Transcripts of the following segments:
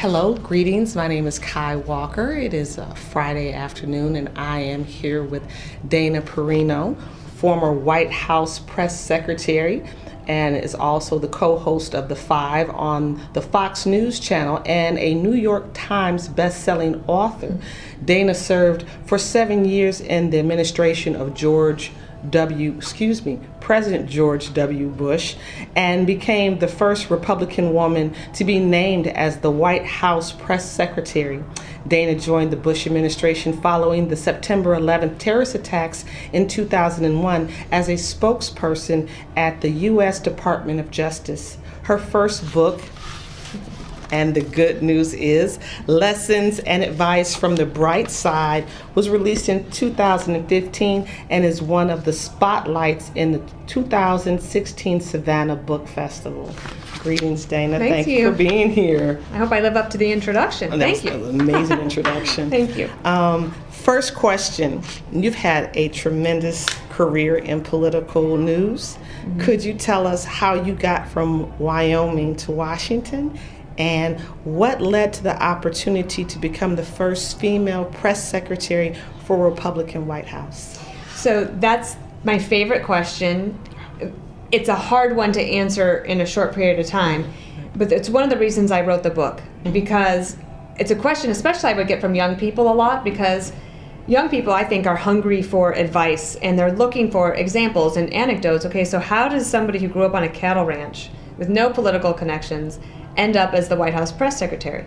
Hello, greetings. My name is Kai Walker. It is a Friday afternoon, and I am here with Dana Perino, former White House press secretary, and is also the co-host of The Five on the Fox News channel and a New York Times best-selling author. Dana served for 7 years in the administration of President George W. Bush, and became the first Republican woman to be named as the White House press secretary. Dana joined the Bush administration following the September 11th terrorist attacks in 2001 as a spokesperson at the U.S. Department of Justice. Her first book, and the good news is, Lessons and Advice from the Bright Side, was released in 2015 and is one of the spotlights in the 2016 Savannah Book Festival. Greetings, Dana. Thank you for being here. I hope I live up to the introduction. Thank you. An amazing introduction. Thank you. First question. You've had a tremendous career in political news. Mm-hmm. Could you tell us how you got from Wyoming to Washington? And what led to the opportunity to become the first female press secretary for a Republican White House? So that's my favorite question. It's a hard one to answer in a short period of time, but it's one of the reasons I wrote the book, because it's a question especially I would get from young people a lot, because young people, I think, are hungry for advice and they're looking for examples and anecdotes. Okay, so how does somebody who grew up on a cattle ranch with no political connections end up as the White House press secretary?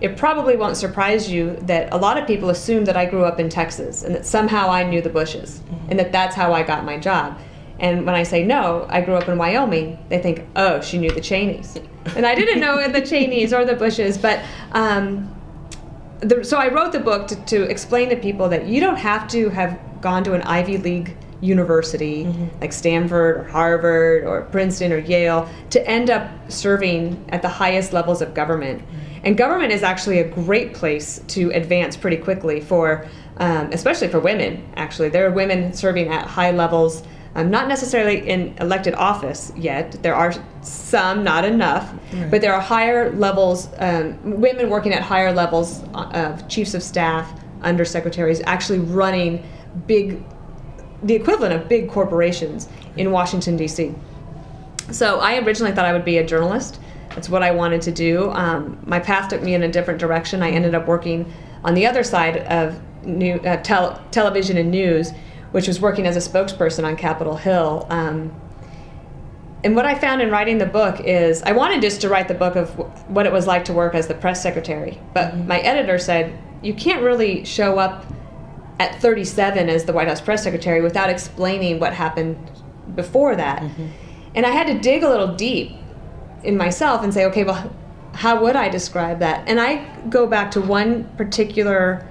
It probably won't surprise you that a lot of people assume that I grew up in Texas and that somehow I knew the Bushes and that that's how I got my job. And when I say no, I grew up in Wyoming, they think, oh, she knew the Cheneys. And I didn't know the Cheneys or the Bushes, but so I wrote the book to explain to people that you don't have to have gone to an Ivy League university like Stanford or Harvard or Princeton or Yale to end up serving at the highest levels of government. And government is actually a great place to advance pretty quickly for, especially for women, actually. There are women serving at high levels, not necessarily in elected office yet. There are some, not enough, but there are higher levels, women working at higher levels of chiefs of staff, undersecretaries, actually running the equivalent of big corporations in Washington, D.C. So I originally thought I would be a journalist. That's what I wanted to do. My path took me in a different direction. I ended up working on the other side of television and news, which was working as a spokesperson on Capitol Hill. And what I found in writing the book is, I wanted just to write the book of what it was like to work as the press secretary. But my editor said, you can't really show up at 37 as the White House press secretary without explaining what happened before that. And I had to dig a little deep in myself and say, okay, well, how would I describe that? And I go back to one particular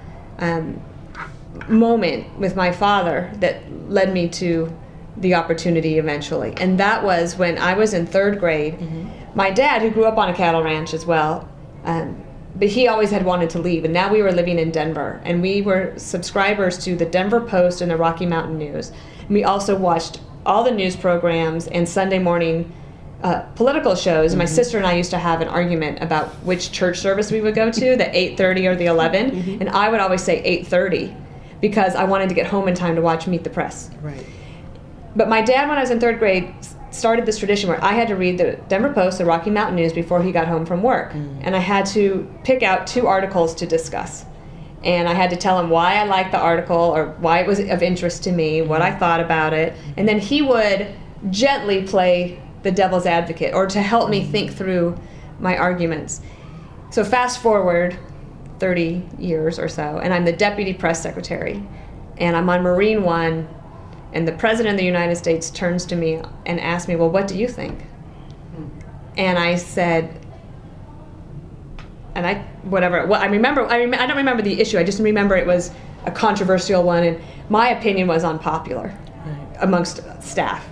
moment with my father that led me to the opportunity eventually. And that was when I was in third grade. My dad, who grew up on a cattle ranch as well, but he always had wanted to leave, and now we were living in Denver, and we were subscribers to the Denver Post and the Rocky Mountain News. And we also watched all the news programs and Sunday morning political shows. And my sister and I used to have an argument about which church service we would go to, the 8:30 or the 11, and I would always say 8:30 because I wanted to get home in time to watch Meet the Press. Right. But my dad, when I was in third grade, started this tradition where I had to read the Denver Post, the Rocky Mountain News before he got home from work. And I had to pick out 2 articles to discuss. And I had to tell him why I liked the article or why it was of interest to me, what I thought about it. And then he would gently play the devil's advocate or to help me think through my arguments. So fast forward 30 years or so, and I'm the deputy press secretary. And I'm on Marine One. And the President of the United States turns to me and asks me, well, what do you think? And I said, and I don't remember the issue. I just remember it was a controversial one, and my opinion was unpopular amongst staff.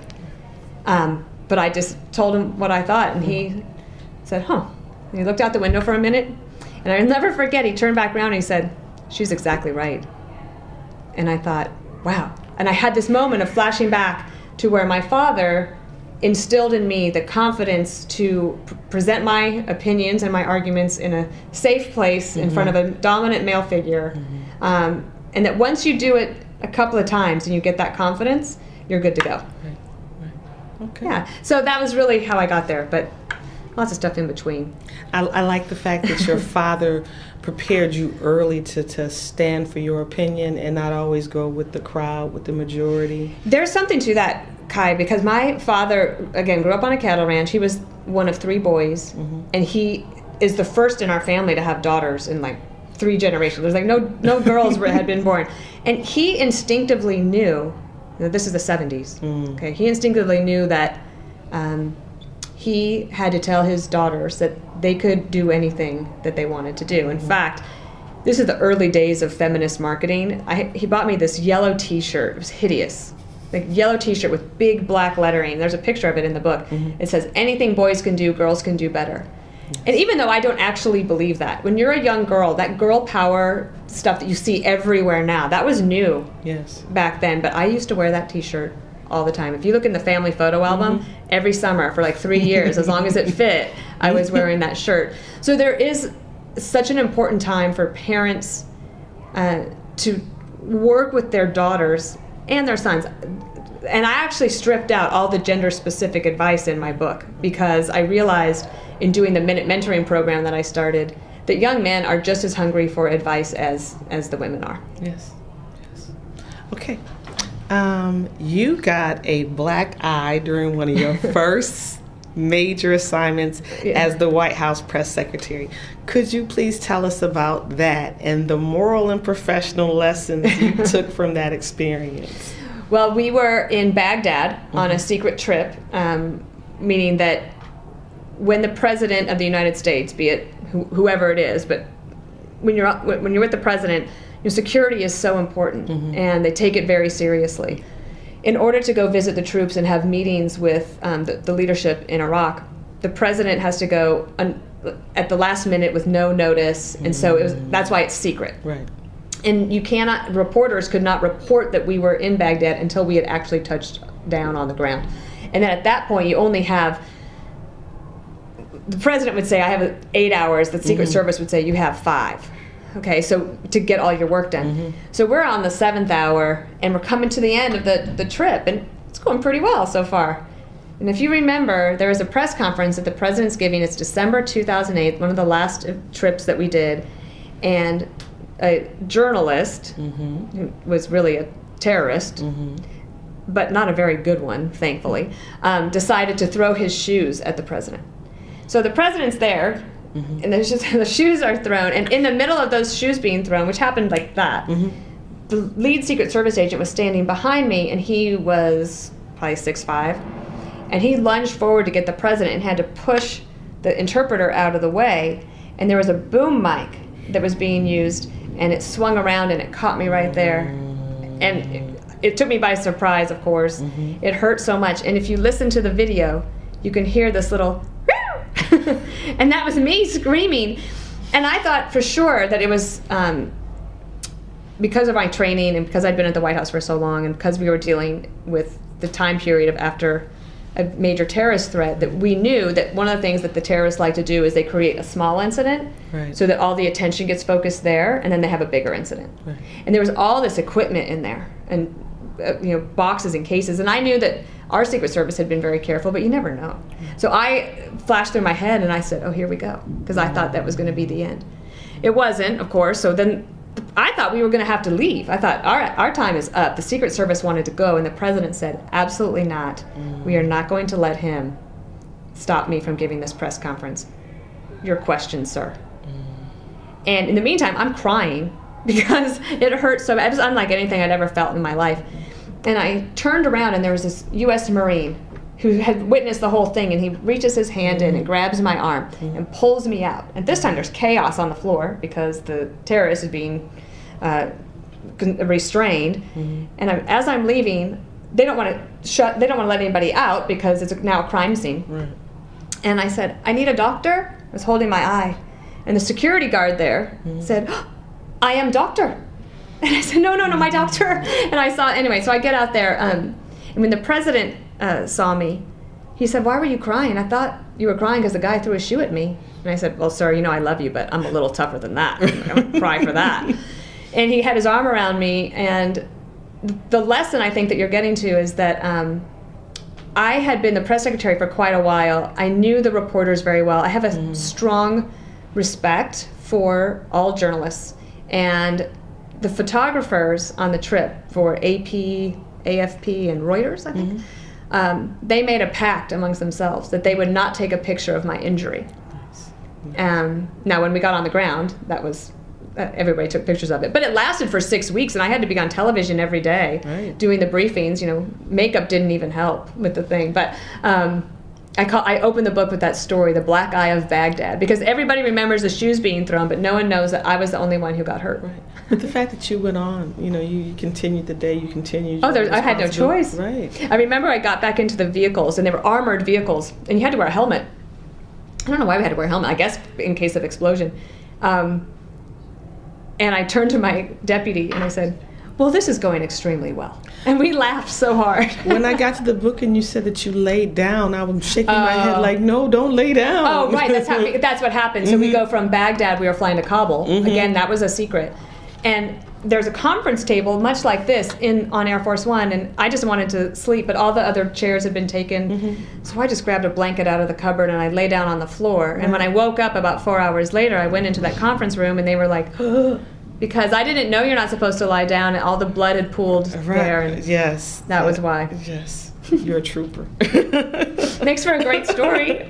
But I just told him what I thought, and he said, huh. And he looked out the window for a minute, and I'll never forget, he turned back around and he said, she's exactly right. And I thought, wow. And I had this moment of flashing back to where my father instilled in me the confidence to present my opinions and my arguments in a safe place in front of a dominant male figure. And that once you do it a couple of times and you get that confidence, you're good to go. Right. Okay. Yeah. So that was really how I got there, but lots of stuff in between. I like the fact that your father prepared you early to stand for your opinion and not always go with the crowd, with the majority. There's something to that, Kai, because my father, again, grew up on a cattle ranch. He was one of 3 boys, and he is the first in our family to have daughters in like 3 generations. There's like no girls had been born. And he instinctively knew, this is the 70s, okay? He instinctively knew that he had to tell his daughters that they could do anything that they wanted to do. In fact, this is the early days of feminist marketing. He bought me this yellow t-shirt. It was hideous. Like yellow t-shirt with big black lettering. There's a picture of it in the book. It says, anything boys can do, girls can do better. And even though I don't actually believe that, when you're a young girl, that girl power stuff that you see everywhere now, that was new back then. But I used to wear that t-shirt all the time. If you look in the family photo album, every summer for like 3 years, as long as it fit, I was wearing that shirt. So there is such an important time for parents to work with their daughters and their sons. And I actually stripped out all the gender-specific advice in my book because I realized in doing the Minute Mentoring program that I started that young men are just as hungry for advice as the women are. Yes. Okay. You got a black eye during one of your first major assignments as the White House press secretary. Could you please tell us about that and the moral and professional lessons you took from that experience? Well, we were in Baghdad on a secret trip, meaning that when the president of the United States, be it whoever it is, but when you're with the president, your security is so important, and they take it very seriously. In order to go visit the troops and have meetings with the leadership in Iraq, the president has to go at the last minute with no notice, and so that's why it's secret. Right. And reporters could not report that we were in Baghdad until we had actually touched down on the ground. And then at that point, you only have, the president would say, I have 8 hours. The Secret Service would say, you have 5. Okay, so to get all your work done. So we're on the 7th hour, and we're coming to the end of the trip, and it's going pretty well so far. And if you remember, there was a press conference that the president's giving. It's December 2008, one of the last trips that we did, and a journalist who was really a terrorist, but not a very good one, thankfully, decided to throw his shoes at the president. So the president's there, and the shoes are thrown, and in the middle of those shoes being thrown, which happened like that, the lead Secret Service agent was standing behind me, and he was probably 6'5", and he lunged forward to get the president and had to push the interpreter out of the way, and there was a boom mic that was being used, and it swung around and it caught me right there, and it took me by surprise, of course. It hurt so much, and if you listen to the video, you can hear this little and that was me screaming. And I thought for sure that it was because of my training and because I'd been at the White House for so long and because we were dealing with the time period of after a major terrorist threat, that we knew that one of the things that the terrorists like to do is they create a small incident so that all the attention gets focused there, and then they have a bigger incident. And there was all this equipment in there, and boxes and cases, and I knew that our Secret Service had been very careful, but you never know. So I flashed through my head and I said, oh, here we go, because I thought that was going to be the end. It wasn't, of course, so then I thought we were going to have to leave. I thought, all right, our time is up. The Secret Service wanted to go, and the president said, absolutely not. We are not going to let him stop me from giving this press conference. Your question, sir. And in the meantime, I'm crying because it hurt so bad. It was unlike anything I'd ever felt in my life. And I turned around, and there was this U.S. Marine who had witnessed the whole thing, and he reaches his hand in and grabs my arm and pulls me out. And this time there's chaos on the floor because the terrorist is being restrained. And as I'm leaving, they don't want to let anybody out because it's now a crime scene. And I said, I need a doctor. I was holding my eye. And the security guard there said, oh, I am doctor. And I said, no, my doctor. And I saw, anyway, so I get out there. And when the president saw me, he said, "Why were you crying? I thought you were crying because the guy threw a shoe at me." And I said, "Well, sir, I love you, but I'm a little tougher than that. I'm going to cry for that." And he had his arm around me, and the lesson I think that you're getting to is that I had been the press secretary for quite a while. I knew the reporters very well. I have a strong respect for all journalists. And the photographers on the trip for AP, AFP, and Reuters, I think, they made a pact amongst themselves that they would not take a picture of my injury. Now, when we got on the ground, that was... everybody took pictures of it, but it lasted for 6 weeks, and I had to be on television every day doing the briefings. Makeup didn't even help with the thing, but I opened the book with that story, the Black Eye of Baghdad, because everybody remembers the shoes being thrown, but no one knows that I was the only one who got hurt. Right. But the fact that you went on, you continued the day, you continued. I had no choice. Right. I remember I got back into the vehicles, and they were armored vehicles, and you had to wear a helmet. I don't know why we had to wear a helmet. I guess in case of explosion. And I turned to my deputy and I said, "Well, this is going extremely well." And we laughed so hard. When I got to the book and you said that you laid down, I was shaking my head like, "No, don't lay down." Oh, right. That's what happened. So we go from Baghdad, we were flying to Kabul. Again, that was a secret. And there's a conference table, much like this, on Air Force One, and I just wanted to sleep, but all the other chairs had been taken. So I just grabbed a blanket out of the cupboard and I lay down on the floor. And when I woke up about 4 hours later, I went into that conference room and they were like, because I didn't know you're not supposed to lie down, and all the blood had pooled there. And yes. That was why. Yes. You're a trooper. Makes for a great story.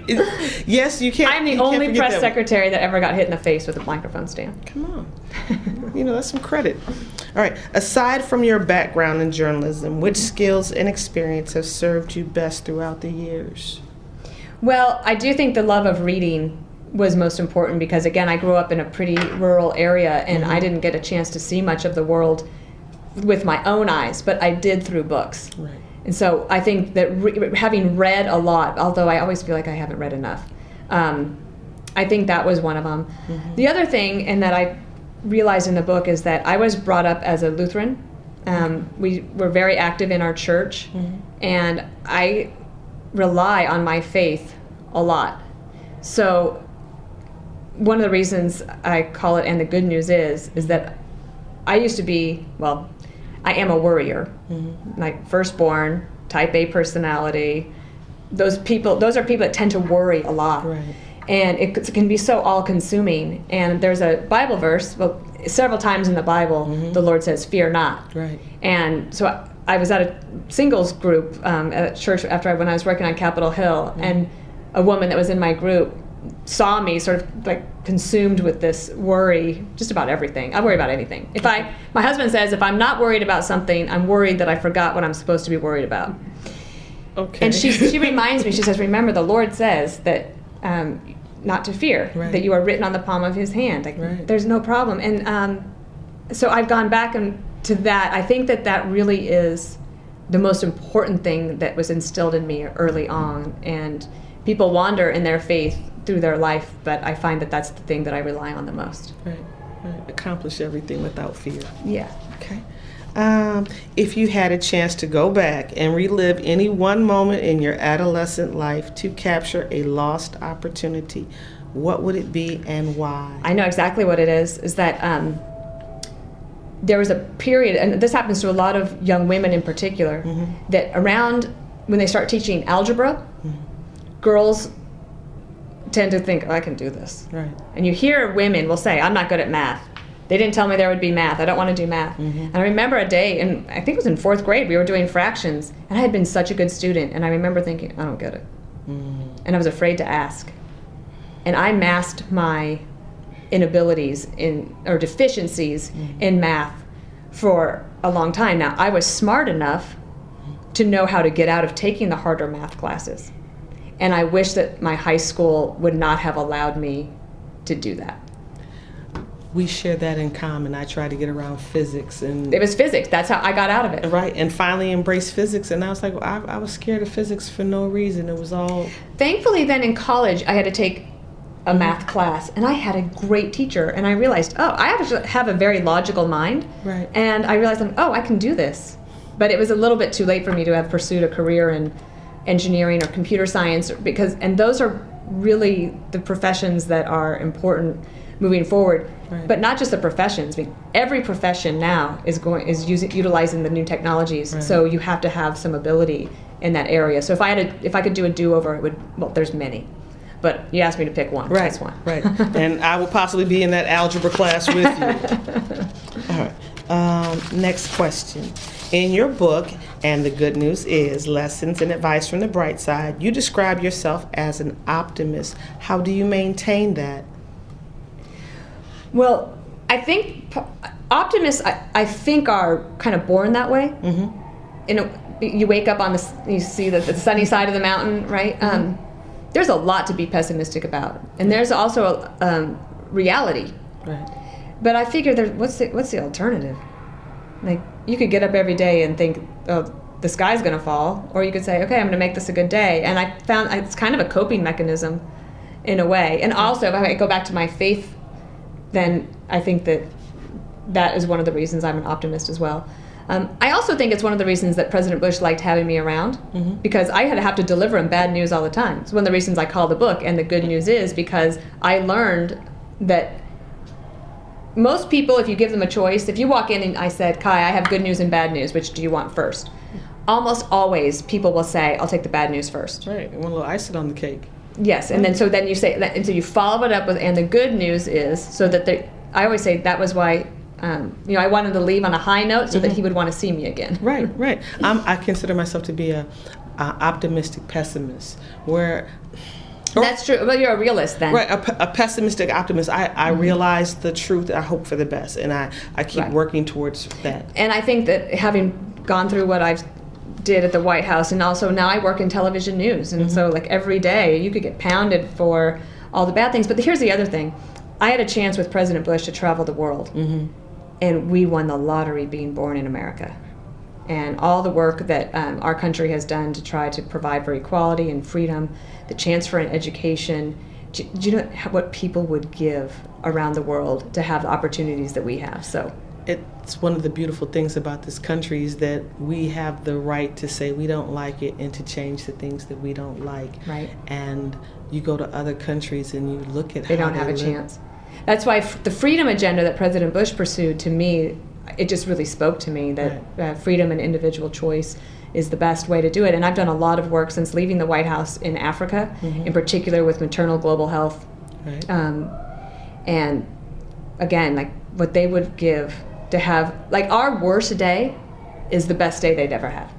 Yes, you can't. I'm the only press secretary that ever got hit in the face with a microphone stand. Come on. That's some credit. All right. Aside from your background in journalism, which skills and experience have served you best throughout the years? Well, I do think the love of reading was most important because, again, I grew up in a pretty rural area and I didn't get a chance to see much of the world with my own eyes, but I did through books. Right. And so I think that having read a lot, although I always feel like I haven't read enough, I think that was one of them. The other thing, and that I realized in the book, is that I was brought up as a Lutheran. We were very active in our church, and I rely on my faith a lot. So one of the reasons I call it, and the good news is that I used to be, well, I am a worrier. Like firstborn, type A personality. Those are people that tend to worry a lot. Right. And it can be so all-consuming. And there's a Bible verse, well, several times in the Bible, the Lord says, "Fear not." Right. And so I was at a singles group at church when I was working on Capitol Hill, and a woman that was in my group saw me sort of like consumed with this worry, just about everything. I worry about anything. My husband says if I'm not worried about something, I'm worried that I forgot what I'm supposed to be worried about. Okay. And she reminds me, she says, "Remember, the Lord says that not to fear, that you are written on the palm of his hand. Like, there's no problem." And so I've gone back to that. I think that really is the most important thing that was instilled in me early on. And people wander in their faith through their life, but I find that that's the thing that I rely on the most. Right. Accomplish everything without fear. Yeah. Okay. If you had a chance to go back and relive any one moment in your adolescent life to capture a lost opportunity, what would it be and why? I know exactly what it is that there was a period, and this happens to a lot of young women in particular, that around when they start teaching algebra, girls tend to think, "Oh, I can do this." Right. And you hear women will say, "I'm not good at math. They didn't tell me there would be math. I don't want to do math." And I remember a day, and I think it was in 4th grade, we were doing fractions, and I had been such a good student, and I remember thinking, "I don't get it." And I was afraid to ask. And I masked my inabilities or deficiencies in math for a long time. Now, I was smart enough to know how to get out of taking the harder math classes. And I wish that my high school would not have allowed me to do that. We share that in common. I tried to get around physics, and it was physics. That's how I got out of it. Right, and finally embraced physics. And I was like, well, I was scared of physics for no reason. It was all. Thankfully, then in college, I had to take a math class, and I had a great teacher. And I realized, I actually have a very logical mind. Right. And I realized, I can do this. But it was a little bit too late for me to have pursued a career in engineering or computer science, and those are really the professions that are important moving forward. Right. But not just the professions. I mean, every profession now is utilizing the new technologies. Right. So you have to have some ability in that area. So if I could do a do-over, it would. Well, there's many, but you asked me to pick one. Right. That's one. Right. And I will possibly be in that algebra class with you. All right. Next question. In your book, and the good news is Lessons and Advice from the Bright Side, you describe yourself as an optimist. How do you maintain that? Well, I think optimists, I think, are kind of born that way. Mm-hmm. You wake up you see the sunny side of the mountain, right? Mm-hmm. There's a lot to be pessimistic about, and there's also a reality. Right. But I figure, what's the alternative? Like, you could get up every day and think, oh, the sky's going to fall, or you could say, okay, I'm going to make this a good day. And I found it's kind of a coping mechanism in a way. And also, if I go back to my faith, then I think that is one of the reasons I'm an optimist as well. I also think it's one of the reasons that President Bush liked having me around, mm-hmm. because I had to have to deliver him bad news all the time. It's one of the reasons I call the book, and the good news is because I learned that most people, if you give them a choice, if you walk in and I said, Kai, I have good news and bad news, which do you want first? Almost always people will say, I'll take the bad news first. Right, and one little icing on the cake. Yes, and then you say that, and so you follow it up with, and the good news is, so that I always say that was why, I wanted to leave on a high note so mm-hmm. that he would want to see me again. Right. I consider myself to be a optimistic pessimist, where. That's true. Well, you're a realist then. Right, a pessimistic optimist. I mm-hmm. realize the truth. I hope for the best, and I keep right. working towards that. And I think that having gone through what I've did at the White House, and also now I work in television news, and mm-hmm. so like every day you could get pounded for all the bad things. But here's the other thing. I had a chance with President Bush to travel the world, mm-hmm. and we won the lottery being born in America. And all the work that our country has done to try to provide for equality and freedom, the chance for an education. Do you know what people would give around the world to have the opportunities that we have? So it's one of the beautiful things about this country is that we have the right to say we don't like it and to change the things that we don't like. Right. And you go to other countries and you look at they how don't have a live. Chance. That's why the freedom agenda that President Bush pursued, to me, it just really spoke to me that right. Freedom and individual choice is the best way to do it. And I've done a lot of work since leaving the White House in Africa, mm-hmm. in particular with maternal global health. Right. And again, like what they would give to have, like our worst day is the best day they'd ever have.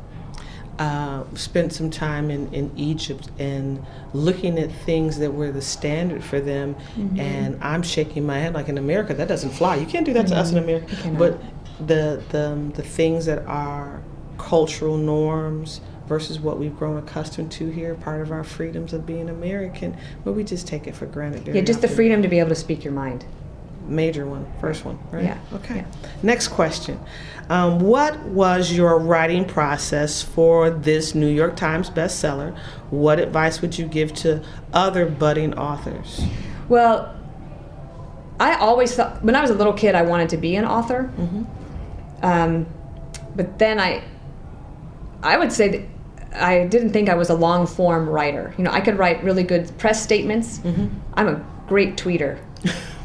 Spent some time in Egypt and looking at things that were the standard for them, mm-hmm. and I'm shaking my head like, in America that doesn't fly. You can't do that to us in America. But the things that are cultural norms versus what we've grown accustomed to here, part of our freedoms of being American, but we just take it for granted. Yeah, just the freedom to be able to speak your mind. Major one, first one, right? Yeah. Okay. Yeah. Next question. What was your writing process for this New York Times bestseller? What advice would you give to other budding authors? Well, I always thought, when I was a little kid, I wanted to be an author. Mm-hmm. But then I would say that I didn't think I was a long-form writer. I could write really good press statements. Mm-hmm. I'm a great tweeter.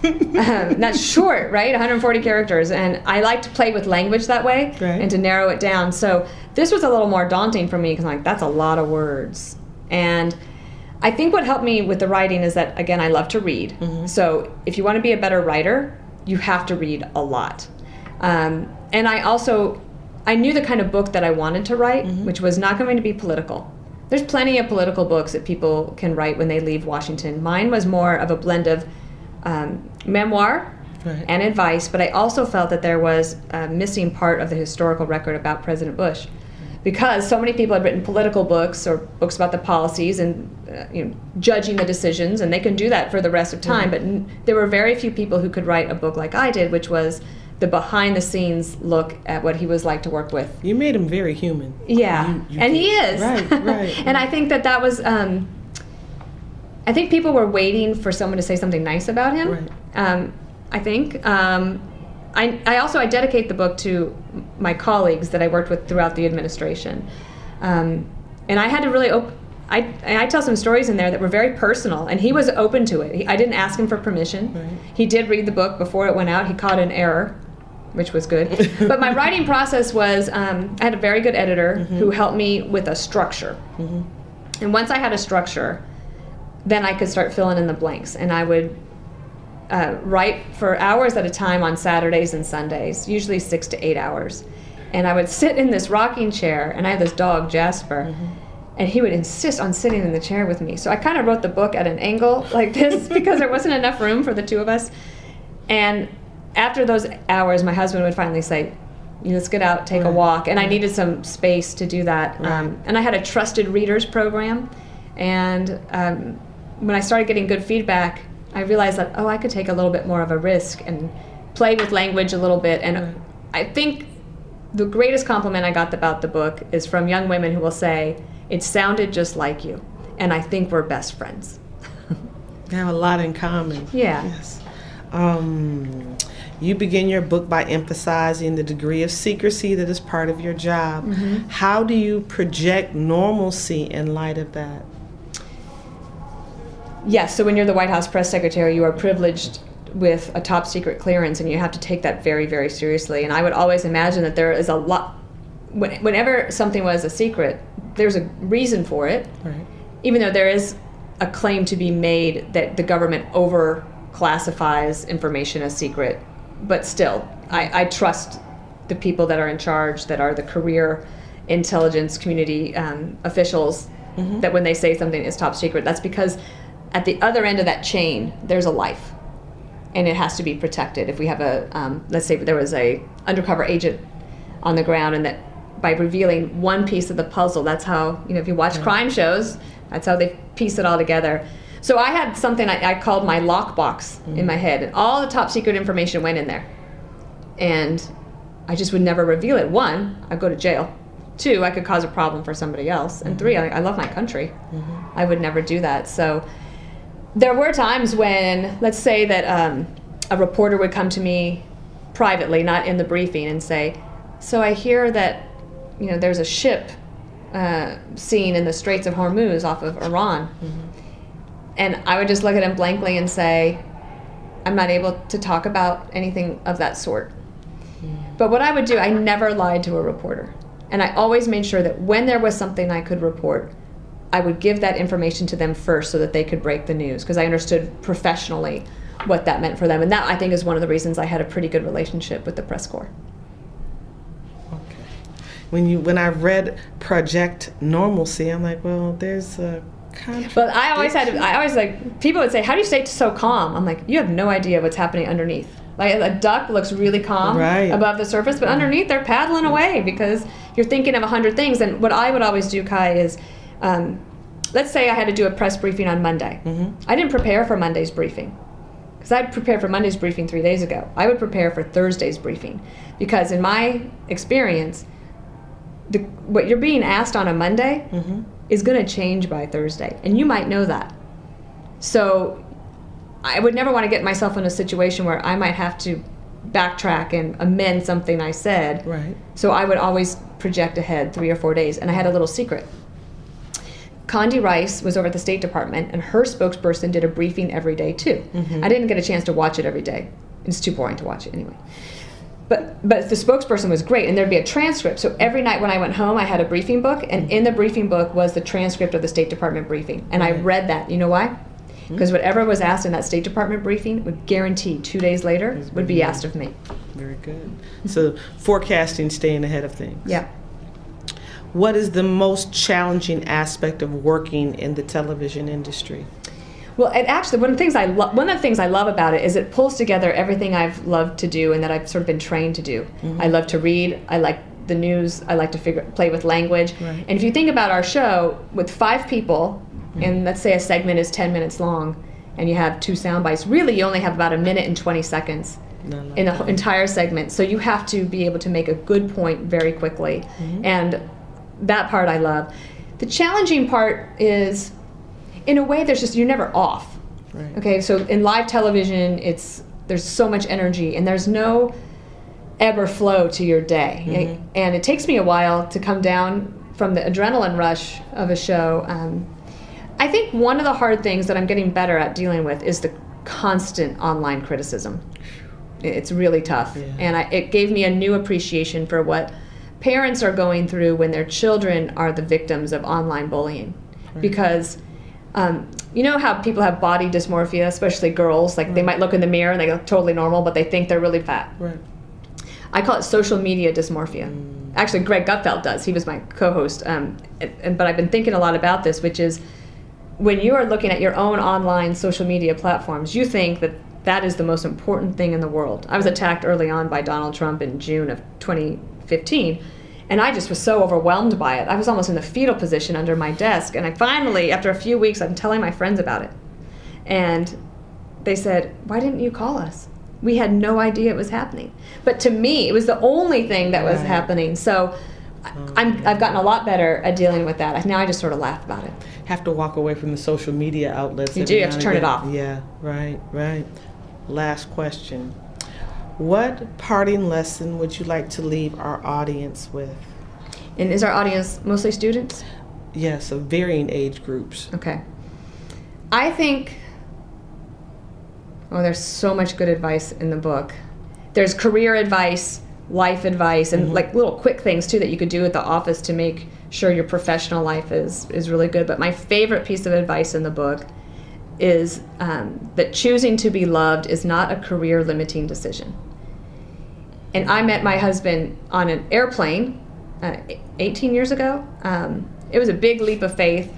That's short, right? 140 characters, and I like to play with language that way, right. and to narrow it down. So this was a little more daunting for me because I'm like, that's a lot of words. And I think what helped me with the writing is that, again, I love to read. Mm-hmm. So if you want to be a better writer, you have to read a lot. And I knew the kind of book that I wanted to write, mm-hmm. which was not going to be political. There's plenty of political books that people can write when they leave Washington. Mine was more of a blend of memoir right. and advice, but I also felt that there was a missing part of the historical record about President Bush, because so many people had written political books or books about the policies and judging the decisions, and they can do that for the rest of time, mm-hmm. but there were very few people who could write a book like I did, which was the behind-the-scenes look at what he was like to work with. You made him very human. Yeah, you and he is. Right. And I think that was... I think people were waiting for someone to say something nice about him. Right. I think. I dedicate the book to my colleagues that I worked with throughout the administration. And I had to really I tell some stories in there that were very personal, and he was open to it. I didn't ask him for permission. Right. He did read the book before it went out. He caught an error, which was good. But my writing process was, I had a very good editor who helped me with a structure. And once I had a structure, then I could start filling in the blanks. And I would write for hours at a time on Saturdays and Sundays, usually 6 to 8 hours. And I would sit in this rocking chair, and I had this dog, Jasper, and he would insist on sitting in the chair with me. So I kind of wrote the book at an angle like this because there wasn't enough room for the two of us. And after those hours, my husband would finally say, let's get out, take a walk. And I needed some space to do that. And I had a trusted readers program. And when I started getting good feedback, I realized that, I could take a little bit more of a risk and play with language a little bit. And I think the greatest compliment I got about the book is from young women who will say, it sounded just like you, and I think we're best friends. You have a lot in common. Yeah. Yes. You begin your book by emphasizing the degree of secrecy that is part of your job. How do you project normalcy in light of that? Yes, so when you're the White House press secretary, you are privileged with a top secret clearance, and you have to take that very, very seriously. And I would always imagine that there is a lot, whenever something was a secret, there's a reason for it, even though there is a claim to be made that the government over classifies information as secret. But still, I trust the people that are in charge, that are the career intelligence community officials, that when they say something is top secret, that's because at the other end of that chain, there's a life, and it has to be protected. If we have let's say there was a undercover agent on the ground, and that by revealing one piece of the puzzle, that's how, if you watch crime shows, that's how they piece it all together. So I had something I called my lockbox in my head, and all the top secret information went in there. And I just would never reveal it. 1, I'd go to jail. 2, I could cause a problem for somebody else. And 3, I love my country. I would never do that. So there were times when, let's say that a reporter would come to me privately, not in the briefing, and say, so I hear that there's a ship seen in the Straits of Hormuz off of Iran. And I would just look at him blankly and say, I'm not able to talk about anything of that sort. But what I would do, I never lied to a reporter. And I always made sure that when there was something I could report, I would give that information to them first so that they could break the news, because I understood professionally what that meant for them. And that, I think, is one of the reasons I had a pretty good relationship with the press corps. When I read Project Normalcy, I'm like, well, there's a contradiction. But I always like, people would say, how do you stay so calm? I'm like, you have no idea what's happening underneath. Like, a duck looks really calm above the surface, but underneath they're paddling away because you're thinking of 100 things. And what I would always do, Kai, is, let's say I had to do a press briefing on Monday. I didn't prepare for Monday's briefing, because I'd prepared for Monday's briefing 3 days ago. I would prepare for Thursday's briefing, because in my experience, what you're being asked on a Monday is going to change by Thursday, and you might know that. So I would never want to get myself in a situation where I might have to backtrack and amend something I said. So I would always project ahead 3 or 4 days, and I had a little secret. Condi Rice was over at the State Department, and her spokesperson did a briefing every day too. I didn't get a chance to watch it every day. It's too boring to watch it anyway. But the spokesperson was great, and there'd be a transcript. So every night when I went home, I had a briefing book, and in the briefing book was the transcript of the State Department briefing. And I read that. You know why? Because whatever was asked in that State Department briefing would guarantee 2 days later would be asked of me. Very good. So forecasting, staying ahead of things. Yeah. What is the most challenging aspect of working in the television industry? Well, it actually, one of the things I love about it is it pulls together everything I've loved to do and that I've sort of been trained to do. I love to read. I like the news. I like to play with language. And if you think about our show, with 5 people, and let's say a segment is 10 minutes long, and you have 2 sound bites, really you only have about 1 minute and 20 seconds in the entire segment. So you have to be able to make a good point very quickly. And that part I love. The challenging part is, in a way, you're never off. Okay, so in live television, there's so much energy, and there's no ebb or flow to your day. And it takes me a while to come down from the adrenaline rush of a show. I think one of the hard things that I'm getting better at dealing with is the constant online criticism. It's really tough. Yeah. And it gave me a new appreciation for what parents are going through when their children are the victims of online bullying. Right. Because you know how people have body dysmorphia, especially girls, like they might look in the mirror and they look totally normal, but they think they're really fat. Right. I call it social media dysmorphia. Actually, Greg Gutfeld does. He was my co-host. But I've been thinking a lot about this, which is when you are looking at your own online social media platforms, you think that that is the most important thing in the world. I was attacked early on by Donald Trump in June of 2015, and I just was so overwhelmed by it. I was almost in the fetal position under my desk, and I finally, after a few weeks, I'm telling my friends about it. And they said, "Why didn't you call us? We had no idea it was happening." But to me, it was the only thing that was happening. So I've gotten a lot better at dealing with that. Now I just sort of laugh about it. Have to walk away from the social media outlets. You do. You have to turn it off. Yeah, right. Last question. What parting lesson would you like to leave our audience with? And is our audience mostly students? Yes, of varying age groups. Okay. I think, there's so much good advice in the book. There's career advice, life advice, and like little quick things too that you could do at the office to make sure your professional life is really good. But my favorite piece of advice in the book is that choosing to be loved is not a career limiting decision. And I met my husband on an airplane 18 years ago. It was a big leap of faith,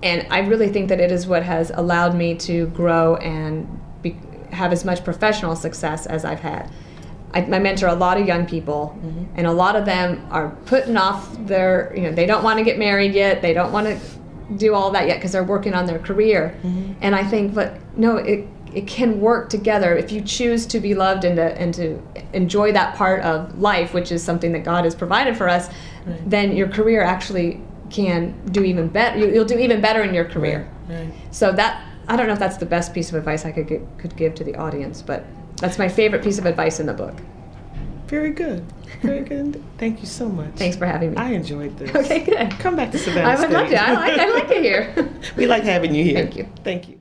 and I really think that it is what has allowed me to grow and have as much professional success as I've had. I mentor a lot of young people, and a lot of them are putting off their, they don't want to get married yet, they don't want to do all that yet because they're working on their career. And I think, but no, it can work together if you choose to be loved and to enjoy that part of life, which is something that God has provided for us. Then your career actually can do even better. You'll do even better in your career. Right. So that, I don't know if that's the best piece of advice I could give to the audience, but that's my favorite piece of advice in the book. Very good. Very good. Thank you so much. Thanks for having me. I enjoyed this. Okay, good. Come back to Savannah I would love State. to. I like it here. We like having you here. Thank you. Thank you.